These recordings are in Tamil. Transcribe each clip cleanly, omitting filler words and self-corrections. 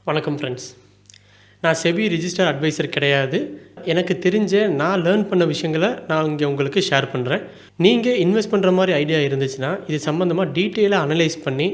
வணக்கம் ஃப்ரெண்ட்ஸ். நான் செபி ரிஜிஸ்டர் அட்வைசர் கிடையாது. எனக்கு தெரிஞ்ச நான் லேர்ன் பண்ண விஷயங்களை நான் இங்கே உங்களுக்கு ஷேர் பண்ணுறேன். நீங்கள் இன்வெஸ்ட் பண்ணுற மாதிரி ஐடியா இருந்துச்சுன்னா இது சம்மந்தமாக டீட்டெயிலாக அனலைஸ் பண்ணி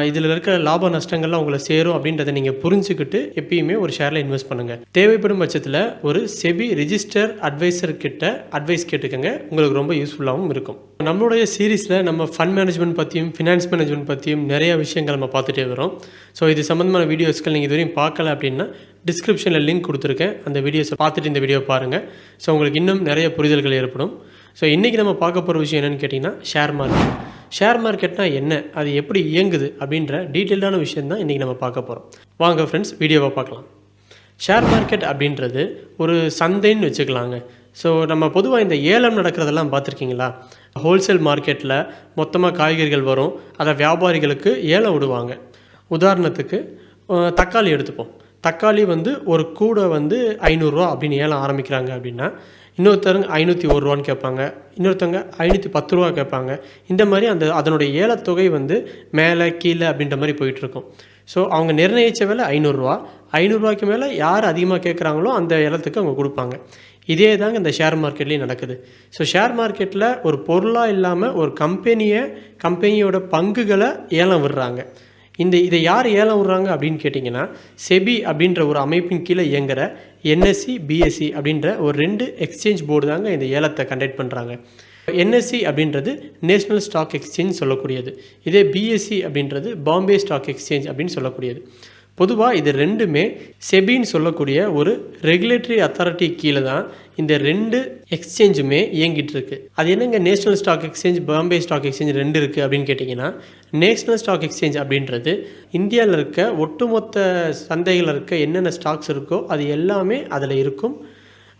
இதில் இருக்கிற லாப நஷ்டங்கள்லாம் உங்களை சேரும் அப்படின்றத நீங்கள் புரிஞ்சுக்கிட்டு எப்பயுமே ஒரு ஷேரில் இன்வெஸ்ட் பண்ணுங்கள். தேவைப்படும் பட்சத்தில் ஒரு செபி ரிஜிஸ்டர் அட்வைசர் கிட்ட அட்வைஸ் கேட்டுக்கோங்க. உங்களுக்கு ரொம்ப யூஸ்ஃபுல்லாகவும் இருக்கும். நம்மளுடைய சீரீஸில் நம்ம ஃபண்ட் மேனேஜ்மெண்ட் பற்றியும் ஃபினான்ஸ் மேனேஜ்மெண்ட் பற்றியும் நிறைய விஷயங்கள் நம்ம பார்த்துட்டே வரோம். ஸோ இது சம்மந்தமான வீடியோஸ்கள் நீங்கள் இதுவரையும் பார்க்கல அப்படின்னா டிஸ்கிரிப்ஷனில் லிங்க் கொடுத்துருக்கேன். அந்த வீடியோஸை பார்த்துட்டு இந்த வீடியோ பாருங்கள். ஸோ உங்களுக்கு இன்னும் நிறைய புரிதல்கள் ஏற்படும். ஸோ இன்றைக்கி நம்ம பார்க்க போகிற விஷயம் என்னென்னு கேட்டிங்கன்னா ஷேர் மார்க்கெட். ஷேர் மார்க்கெட்னால் என்ன, அது எப்படி இயங்குது அப்படின்ற டீட்டெயில்டான விஷயம் தான் இன்றைக்கி நம்ம பார்க்க போகிறோம். வாங்க ஃப்ரெண்ட்ஸ், வீடியோவை பார்க்கலாம். ஷேர் மார்க்கெட் அப்படின்றது ஒரு சந்தைன்னு வச்சுக்கலாங்க. ஸோ நம்ம பொதுவாக இந்த ஏலம் நடக்கிறதெல்லாம் பார்த்துருக்கீங்களா? ஹோல்சேல் மார்க்கெட்டில் மொத்தமாக காய்கறிகள் வரும், அதை வியாபாரிகளுக்கு ஏலம் விடுவாங்க. உதாரணத்துக்கு தக்காளி எடுத்துப்போம். தக்காளி ஒரு கூடை 500 ரூபா அப்படின்னு ஏலம் ஆரம்பிக்கிறாங்க அப்படின்னா இன்னொருத்தருங்க 501 ரூபான்னு கேட்பாங்க, இன்னொருத்தவங்க 510 ரூபா கேட்பாங்க. இந்த மாதிரி அதனுடைய ஏலத்தொகை மேலே கீழே அப்படின்ற மாதிரி போயிட்டுருக்கும். ஸோ அவங்க நிர்ணயித்த விலை 500 ரூபா. 500 ரூபாய்க்கு மேலே யார் அதிகமாக கேட்குறாங்களோ அந்த ஏலத்துக்கு அவங்க கொடுப்பாங்க. இதே தாங்க இந்த ஷேர் மார்க்கெட்லேயும் நடக்குது. ஸோ ஷேர் மார்க்கெட்டில் ஒரு பொருளாக இல்லாமல் ஒரு கம்பெனியோட பங்குகளை ஏலம் விடுறாங்க. இதை யார் ஏலம் விடுறாங்க அப்படின்னு கேட்டிங்கன்னா செபி அப்படின்ற ஒரு அமைப்பின் கீழே இயங்குகிற என்எஸ்சி பிஎஸ்சி அப்படின்ற ஒரு 2 எக்ஸ்சேஞ்ச் போர்டு தாங்க இந்த ஏலத்தை கண்டக்ட் பண்ணுறாங்க. என்எஸ்சி அப்படின்றது நேஷ்னல் ஸ்டாக் எக்ஸ்சேஞ்ச் சொல்லக்கூடியது. இதே பிஎஸ்சி அப்படின்றது பாம்பே ஸ்டாக் எக்ஸ்சேஞ்ச் அப்படின்னு சொல்லக்கூடியது. பொதுவாக இது ரெண்டுமே செபின்னு சொல்லக்கூடிய ஒரு ரெகுலேட்டரி அத்தாரிட்டி கீழே தான் இந்த 2 எக்ஸ்சேஞ்சுமே இயங்கிட்டு இருக்கு. அது என்னங்க national stock exchange Bombay stock exchange 2 இருக்குது அப்படின்னு கேட்டிங்கன்னா நேஷ்னல் ஸ்டாக் எக்ஸ்சேஞ்ச் அப்படின்றது இந்தியாவில் இருக்க ஒட்டுமொத்த சந்தைகளில் இருக்க என்னென்ன ஸ்டாக்ஸ் இருக்கோ அது எல்லாமே அதில் இருக்கும்.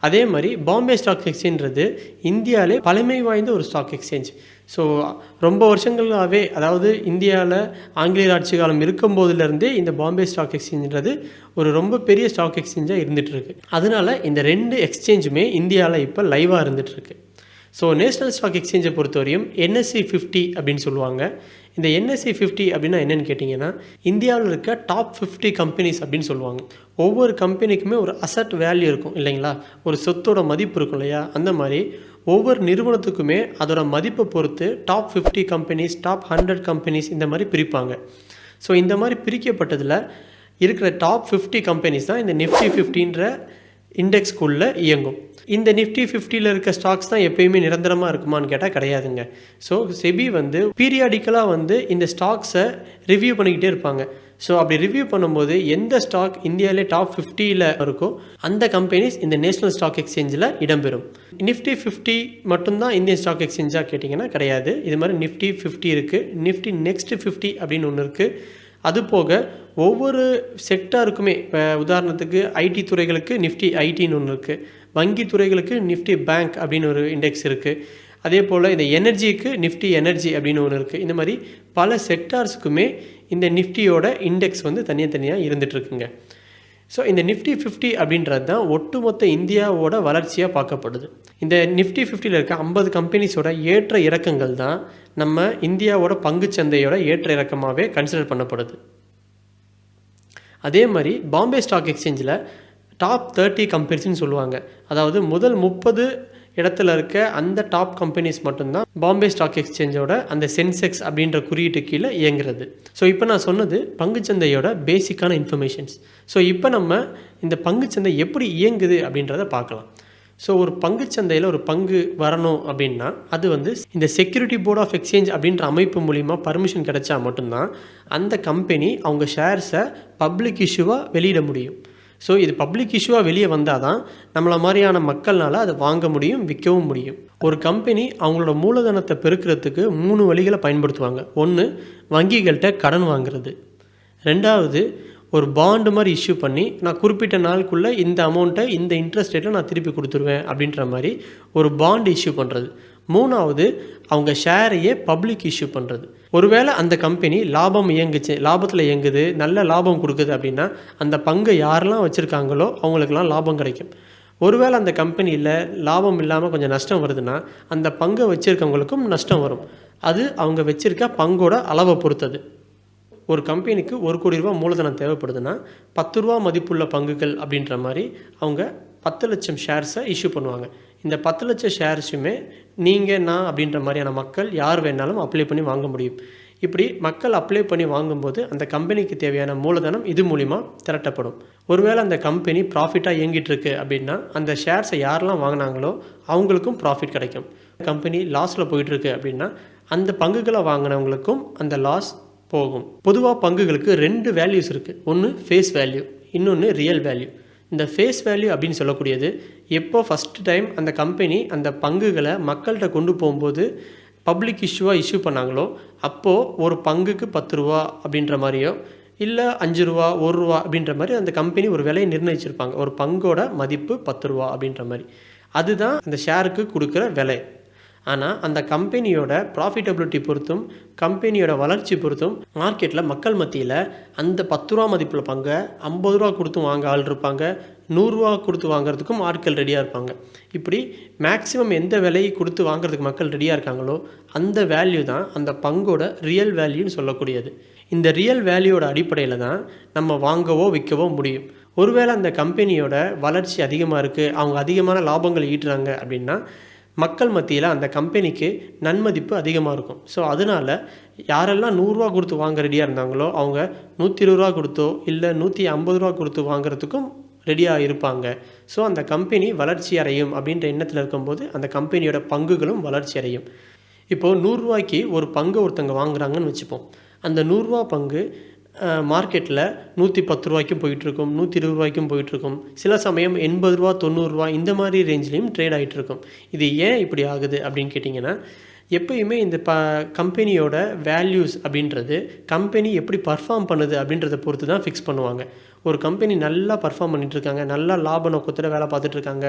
அதே மாதிரி பாம்பே ஸ்டாக் எக்ஸ்சேஞ்சுன்றது இந்தியாவிலே பழமை வாய்ந்த ஒரு ஸ்டாக் எக்ஸ்சேஞ்ச். ஸோ ரொம்ப வருஷங்களாகவே, அதாவது இந்தியாவில் ஆங்கிலேயர் ஆட்சி காலம் இருக்கும்போதுலேருந்தே இந்த பாம்பே ஸ்டாக் எக்ஸ்சேஞ்சுன்றது ஒரு ரொம்ப பெரிய ஸ்டாக் எக்ஸ்சேஞ்சாக இருந்துகிட்ருக்கு. அதனால் இந்த 2 எக்ஸ்சேஞ்சுமே இந்தியாவில் இப்போ லைவாக இருந்துகிட்ருக்கு. ஸோ நேஷ்னல் ஸ்டாக் எக்ஸ்சேஞ்சை பொறுத்தவரையும் என்எஸ்சி 50 அப்படின்னு சொல்லுவாங்க. இந்த என்எஸ்சி 50 அப்படின்னா என்னென்னு கேட்டிங்கன்னா இந்தியாவில் இருக்க டாப் 50 கம்பெனிஸ் அப்படின்னு சொல்லுவாங்க. ஒவ்வொரு கம்பெனிக்குமே ஒரு அசட் வேல்யூ இருக்கும் இல்லைங்களா, ஒரு சொத்தோட மதிப்பு இருக்கும் இல்லையா, அந்த மாதிரி ஒவ்வொரு நிறுவனத்துக்குமே அதோட மதிப்பை பொறுத்து டாப் 50 கம்பெனிஸ், டாப் 100 கம்பெனிஸ் இந்த மாதிரி பிரிப்பாங்க. ஸோ இந்த மாதிரி பிரிக்கப்பட்டதில் இருக்கிற டாப் 50 கம்பெனிஸ் தான் இந்த நிஃப்டி 50ன்ற இண்டெக்ஸ்குள்ளே இயங்கும். இந்த நிஃப்டி 50ல் இருக்க ஸ்டாக்ஸ் தான் எப்பயுமே நிரந்தரமாக இருக்குமான்னு கேட்டால் கிடையாதுங்க. ஸோ செபி பீரியாடிக்கலாக இந்த ஸ்டாக்ஸை ரிவ்யூ பண்ணிக்கிட்டே இருப்பாங்க. ஸோ அப்படி ரிவ்யூ பண்ணும்போது எந்த ஸ்டாக் இந்தியாவிலே டாப் 50ல் இருக்கோ அந்த கம்பெனிஸ் இந்த நேஷ்னல் ஸ்டாக் எக்ஸ்சேஞ்சில் இடம்பெறும். நிஃப்டி 50 மட்டும்தான் இந்தியன் ஸ்டாக் எக்ஸ்சேஞ்சாக கேட்டிங்கன்னா கிடையாது. இது மாதிரி நிஃப்டி 50 இருக்குது, நிஃப்டி நெக்ஸ்ட் 50 அப்படின்னு ஒன்று இருக்குது. அதுபோக ஒவ்வொரு செக்டாருக்குமே, இப்போ உதாரணத்துக்கு ஐடி துறைகளுக்கு நிஃப்டி ஐடின்னு ஒன்று இருக்குது, வங்கி துறைகளுக்கு நிஃப்டி பேங்க் அப்படின்னு ஒரு இண்டெக்ஸ் இருக்குது. அதே போல் இந்த எனர்ஜிக்கு நிஃப்டி எனர்ஜி அப்படின்னு ஒன்று இருக்குது. இந்த மாதிரி பல செக்டார்ஸுக்குமே இந்த நிஃப்டியோட இண்டெக்ஸ் தனியாக இருந்துகிட்ருக்குங்க. ஸோ இந்த நிஃப்டி 50 அப்படின்றது தான் ஒட்டுமொத்த இந்தியாவோட வளர்ச்சியாக பார்க்கப்படுது. இந்த நிஃப்டி 50ல் இருக்க 50 கம்பெனிஸோட ஏற்ற இறக்கங்கள் தான் நம்ம இந்தியாவோட பங்குச்சந்தையோட ஏற்ற இறக்கமாகவே கன்சிடர் பண்ணப்படுது. அதே மாதிரி பாம்பே ஸ்டாக் எக்ஸ்சேஞ்சில் டாப் 30 கம்பெனிஸ்ன்னு சொல்லுவாங்க. அதாவது முதல் 30 இடத்துல இருக்க அந்த டாப் கம்பெனிஸ் மட்டும்தான் பாம்பே ஸ்டாக் எக்ஸ்சேஞ்சோட அந்த சென்செக்ஸ் அப்படின்ற குறியீட்டு கீழே இயங்குறது. ஸோ இப்போ நான் சொன்னது பங்குச்சந்தையோட பேசிக்கான இன்ஃபர்மேஷன்ஸ். ஸோ இப்போ நம்ம இந்த பங்குச்சந்தை எப்படி இயங்குது அப்படின்றத பார்க்கலாம். ஸோ ஒரு பங்குச்சந்தையில் ஒரு பங்கு வரணும் அப்படின்னா அது இந்த செக்யூரிட்டி போர்ட் ஆஃப் எக்ஸ்சேஞ்ச் அப்படின்ற அமைப்பு மூலிமா பர்மிஷன் கிடைச்சா மட்டும்தான் அந்த கம்பெனி அவங்க ஷேர்ஸை பப்ளிக் இஷ்யூவாக வெளியிட முடியும். ஸோ இது பப்ளிக் இஷ்யூவாக வெளியே வந்தால் தான் நம்மளை மாதிரியான மக்கள்னால அதை வாங்க முடியும், விற்கவும் முடியும். ஒரு கம்பெனி அவங்களோட மூலதனத்தை பெருக்கிறதுக்கு 3 வழிகளை பயன்படுத்துவாங்க. ஒன்று, வங்கிகள்கிட்ட கடன் வாங்குறது. 2வது, ஒரு பாண்டு மாதிரி இஷ்யூ பண்ணி நான் குறிப்பிட்ட நாளுக்குள்ளே இந்த அமௌண்ட்டை இந்த இன்ட்ரெஸ்ட் ரேட்டில் நான் திருப்பி கொடுத்துருவேன் அப்படின்ற மாதிரி ஒரு பாண்டு இஷ்யூ பண்ணுறது. 3வது, அவங்க ஷேரையே பப்ளிக் இஷ்யூ பண்ணுறது. ஒருவேளை அந்த கம்பெனி லாபத்தில் இயங்குது, நல்ல லாபம் கொடுக்குது அப்படின்னா அந்த பங்கை யாரெல்லாம் வச்சுருக்காங்களோ அவங்களுக்கெல்லாம் லாபம் கிடைக்கும். ஒருவேளை அந்த கம்பெனியில் லாபம் இல்லாமல் கொஞ்சம் நஷ்டம் வருதுன்னா அந்த பங்கை வச்சுருக்கவங்களுக்கும் நஷ்டம் வரும். அது அவங்க வச்சுருக்க பங்கோட அளவை பொறுத்தது. ஒரு கம்பெனிக்கு ₹1,00,00,000 மூலதனம் தேவைப்படுதுன்னா ₹10 மதிப்புள்ள பங்குகள் அப்படின்ற மாதிரி அவங்க 10,00,000 ஷேர்ஸை இஷ்யூ பண்ணுவாங்க. இந்த 10,00,000 ஷேர்ஸுமே நீங்கள் நான் அப்படின்ற மாதிரியான மக்கள் யார் வேணாலும் அப்ளை பண்ணி வாங்க முடியும். இப்படி மக்கள் அப்ளை பண்ணி வாங்கும்போது அந்த கம்பெனிக்கு தேவையான மூலதனம் இது மூலிமா திரட்டப்படும். ஒருவேளை அந்த கம்பெனி ப்ராஃபிட்டாக இயங்கிட்டு இருக்கு அப்படின்னா அந்த ஷேர்ஸை யாரெல்லாம் வாங்கினாங்களோ அவங்களுக்கும் ப்ராஃபிட் கிடைக்கும். கம்பெனி லாஸில் போயிட்டுருக்கு அப்படின்னா அந்த பங்குகளை வாங்கினவங்களுக்கும் அந்த லாஸ் போகும். பொதுவாக பங்குகளுக்கு 2 வேல்யூஸ் இருக்குது. ஒன்று ஃபேஸ் வேல்யூ, இன்னொன்று ரியல் வேல்யூ. இந்த ஃபேஸ் வேல்யூ அப்படின்னு சொல்லக்கூடியது எப்போ ஃபஸ்ட்டு டைம் அந்த கம்பெனி அந்த பங்குகளை மக்கள்கிட்ட கொண்டு போகும்போது பப்ளிக் இஷ்யூவாக இஷ்யூ பண்ணாங்களோ அப்போது ஒரு பங்குக்கு ₹10 அப்படின்ற மாதிரியோ இல்லை ₹5 ₹1 அப்படின்ற மாதிரி அந்த கம்பெனி ஒரு விலையை நிர்ணயிச்சிருப்பாங்க. ஒரு பங்கோட மதிப்பு ₹10 அப்படின்ற மாதிரி. அதுதான் அந்த ஷேருக்கு கொடுக்குற விலை. ஆனால் அந்த கம்பெனியோட ப்ராஃபிட்டபிலிட்டி பொறுத்தும் கம்பெனியோட வளர்ச்சி பொறுத்தும் மார்க்கெட்டில் மக்கள் மத்தியில் அந்த ₹10 மதிப்புள்ள பங்கை ₹50 கொடுத்து வாங்க ஆள் இருப்பாங்க, ₹100 கொடுத்து வாங்குறதுக்கும் ஆட்கள் ரெடியாக இருப்பாங்க. இப்படி மேக்ஸிமம் எந்த விலையை கொடுத்து வாங்குறதுக்கு மக்கள் ரெடியாக இருக்காங்களோ அந்த வேல்யூ தான் அந்த பங்கோட ரியல் வேல்யூன்னு சொல்லக்கூடியது. இந்த ரியல் வேல்யூவோட அடிப்படையில் தான் நம்ம வாங்கவோ விற்கவோ முடியும். ஒருவேளை அந்த கம்பெனியோட வளர்ச்சி அதிகமாக இருக்குது, அவங்க அதிகமான லாபங்கள் ஈட்டுறாங்க அப்படின்னா மக்கள் மத்தியில் அந்த கம்பெனிக்கு நன்மதிப்பு அதிகமாக இருக்கும். ஸோ அதனால் யாரெல்லாம் ₹100 கொடுத்து வாங்க ரெடியாக இருந்தாங்களோ அவங்க ₹120 கொடுத்தோ இல்லை ₹150 கொடுத்து வாங்குறதுக்கும் ரெடியாக இருப்பாங்க. ஸோ அந்த கம்பெனி வளர்ச்சி அடையும் அப்படின்ற எண்ணத்தில் இருக்கும்போது அந்த கம்பெனியோட பங்குகளும் வளர்ச்சி அடையும். இப்போது ₹100 ஒரு பங்கு ஒருத்தங்க வாங்குறாங்கன்னு வச்சுப்போம். அந்த ₹100 பங்கு மார்க்கெட்டில் ₹110 போயிட்டுருக்கும், ₹120 போயிட்டுருக்கும். சில சமயம் ₹80 ₹90 இந்த மாதிரி ரேஞ்சிலையும் ட்ரேட் ஆகிட்டுருக்கும். இது ஏன் இப்படி ஆகுது அப்படின்னு கேட்டிங்கன்னா எப்பயுமே இந்த கம்பெனியோட வேல்யூஸ் அப்படின்றது கம்பெனி எப்படி பர்ஃபார்ம் பண்ணுது அப்படின்றத பொறுத்து தான் ஃபிக்ஸ் பண்ணுவாங்க. ஒரு கம்பெனி நல்லா பர்ஃபார்ம் பண்ணிகிட்ருக்காங்க, நல்லா லாப நோக்கத்தில் வேலை பார்த்துட்ருக்காங்க,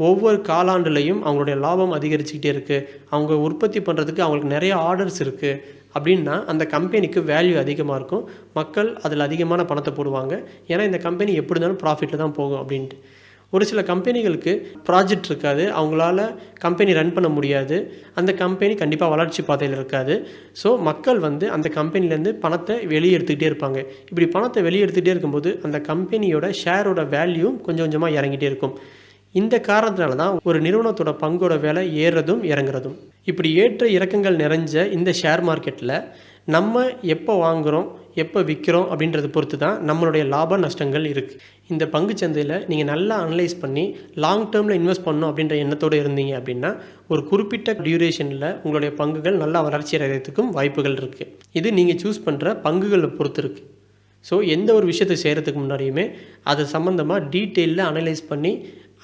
ஒவ்வொரு காலாண்டுலையும் அவங்களுடைய லாபம் அதிகரிச்சுக்கிட்டே இருக்குது, அவங்க உற்பத்தி பண்ணுறதுக்கு அவங்களுக்கு நிறைய ஆர்டர்ஸ் இருக்குது அப்படின்னா அந்த கம்பெனிக்கு வேல்யூ அதிகமாக இருக்கும். மக்கள் அதில் அதிகமான பணத்தை போடுவாங்க. ஏன்னா இந்த கம்பெனி எப்படி இருந்தாலும் ப்ராஃபிட்டில் தான் போகும் அப்படின்ட்டு. ஒரு சில கம்பெனிகளுக்கு ப்ராஜெக்ட் இருக்காது, அவங்களால கம்பெனி ரன் பண்ண முடியாது, அந்த கம்பெனி கண்டிப்பாக வளர்ச்சி பாதையில் இருக்காது. ஸோ மக்கள் அந்த கம்பெனிலேருந்து பணத்தை வெளியே எடுத்துக்கிட்டே இருப்பாங்க. இப்படி பணத்தை வெளியே எடுத்துகிட்டே இருக்கும்போது அந்த கம்பெனியோட ஷேரோட வேல்யூவும் கொஞ்சம் கொஞ்சமாக இறங்கிட்டே இருக்கும். இந்த காரணத்தினால தான் ஒரு நிறுவனத்தோட பங்கோட விலை ஏறுறதும் இறங்குறதும். இப்படி ஏற்ற இறக்கங்கள் நிறைஞ்ச இந்த ஷேர் மார்க்கெட்டில் நம்ம எப்போ வாங்குகிறோம் எப்போ விற்கிறோம் அப்படின்றத பொறுத்து தான் நம்மளுடைய லாப நஷ்டங்கள் இருக்குது. இந்த பங்குச்சந்தையில் நீங்கள் நல்லா அனலைஸ் பண்ணி லாங் டேர்மில் இன்வெஸ்ட் பண்ணணும் அப்படின்ற எண்ணத்தோடு இருந்தீங்க அப்படின்னா ஒரு குறிப்பிட்ட டியூரேஷனில் உங்களுடைய பங்குகள் நல்லா வளர்ச்சி அடைகிறதுக்கும் வாய்ப்புகள் இருக்குது. இது நீங்கள் சூஸ் பண்ணுற பங்குகளை பொறுத்து இருக்குது. ஸோ எந்த ஒரு விஷயத்தை செய்கிறதுக்கு முன்னாடியுமே அது சம்மந்தமாக டீட்டெயிலில் அனலைஸ் பண்ணி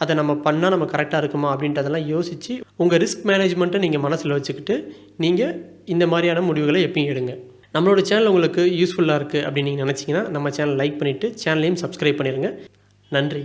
அதை நம்ம பண்ணால் நம்ம கரெக்டாக இருக்குமா அப்படின்றதெல்லாம் யோசித்து உங்கள் ரிஸ்க் மேனேஜ்மெண்ட்டை நீங்கள் மனசில் வச்சுக்கிட்டு நீங்கள் இந்த மாதிரியான முடிவுகளை எப்பயும் எடுங்க. நம்மளோட சேனல் உங்களுக்கு யூஸ்ஃபுல்லாக இருக்குது அப்படின்னு நீங்கள் நினச்சிங்கன்னா நம்ம சேனல் லைக் பண்ணிவிட்டு சேனலையும் சப்ஸ்கிரைப் பண்ணிடுங்க. நன்றி.